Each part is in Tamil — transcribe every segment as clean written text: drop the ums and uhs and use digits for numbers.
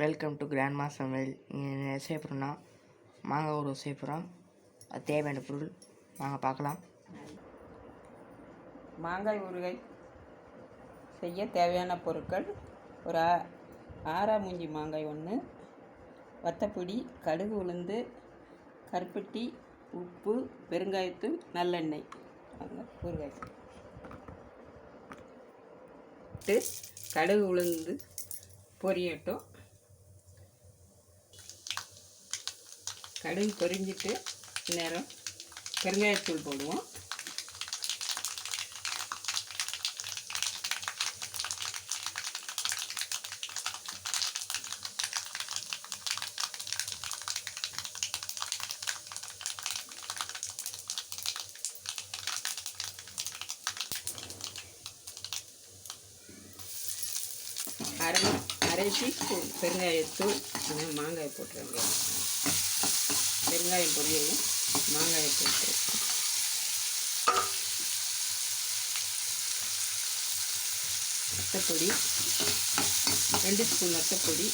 வெல்கம் டு கிராண்ட்மா சமையல். என்ன செய்ய போகிறோம்னா மாங்காய் ஊறுகாய் செய்ய போகிறோம். அது தேவையான பொருள் வாங்க பார்க்கலாம். மாங்காய் ஊறுகாய் செய்ய தேவையான பொருட்கள்: ஒரு ஆறாமூஞ்சி மாங்காய் ஒன்று, வத்தப்பொடி, கடுகு, உளுந்து, கருப்பட்டி, உப்பு, பெருங்காயத்தூள், நல்லெண்ணெய். ஊறுகாய் கடுகு உளுந்து பொரியட்டும். கடுகு பொரிஞ்சிட்டு நேரம் பெருங்காயத்தூள் போடுவோம். அரை டீஸ்பூன் பெருங்காயத்தூள். மாங்காய் போட்டுருங்க. பெருங்காயம் பொரியவும் மாங்காயை போட்டு வத்தப்பொடி 2 ஸ்பூன் வத்தப்பொடி,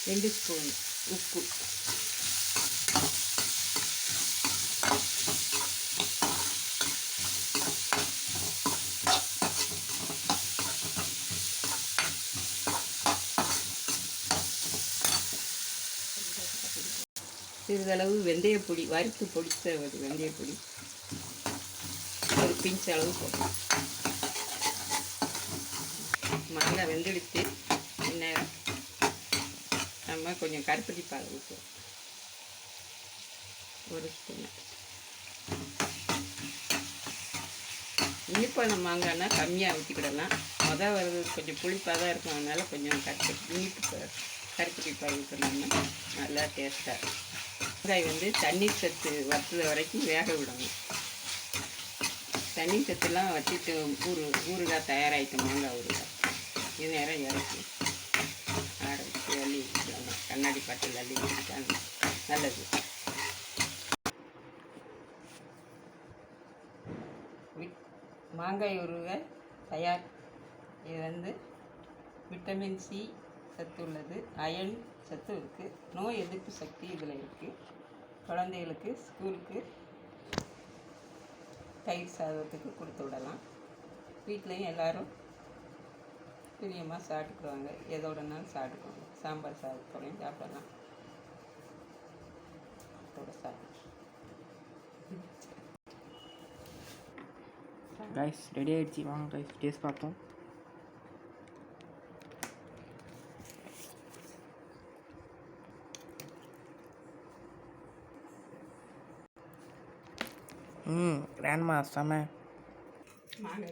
2 ஸ்பூன் உப்பு, சிறிதளவு வெந்தயப்பொடி, வறுத்து பொடித்த வெந்தயப்பொடி ஒரு பிஞ்ச் அளவு போட்டோம். மாங்காய் வெந்தெடுத்து நேரம் நம்ம கொஞ்சம் கருப்பட்டி பால் ஊற்றுவோம். 1 ஸ்பூன். இனிப்பான மாங்காய்னா கம்மியாக ஊற்றிக்கிடலாம். வர்றது கொஞ்சம் புளிப்பாக தான் இருக்கும். அதனால் கொஞ்சம் கருப்பட்டி பால் ஊற்றினோம்னா நல்லா டேஸ்ட்டாக இருக்கும். மாங்காய் தண்ணீர் சத்து வற்றுற வரைக்கும் வேக விடணும். தண்ணீர் சத்துலாம் வச்சுட்டு ஊறுகாய் தயாராகிட்டு மாங்காய் ஊறுகாய் இது நேரம் இறக்கி ஆட வச்சு அள்ளி வச்சுக்கணும். கண்ணாடி பாட்டில் அள்ளி வச்சுட்டா நல்லது. மாங்காய் ஊறுகாய் தயார். இது விட்டமின் சி சத்து உள்ளது, அயன் சத்து இருக்குது, நோய் எதிர்ப்பு சக்தி இதில் இருக்குது. குழந்தைகளுக்கு ஸ்கூலுக்கு தயிர் சாதத்துக்கு கொடுத்து விடலாம். வீட்லேயும் எல்லோரும் பிரியமாக சாப்பிட்டுக்குவாங்க. எதோடனாலும் சாப்பிட்டுக்குவாங்க. சாம்பார் சாதத்தோடையும் சாப்பிடலாம். அதோட கைஸ் ரெடி ஆகிடுச்சு. வாங்க கைஸ் டேஸ்ட் பார்ப்போம். கிராண்ட்மா செம.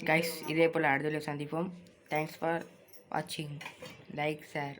கைஸ் இதே போல் அடுத்த சந்திப்போம். தேங்க்ஸ் ஃபார் வாட்சிங். Like, share.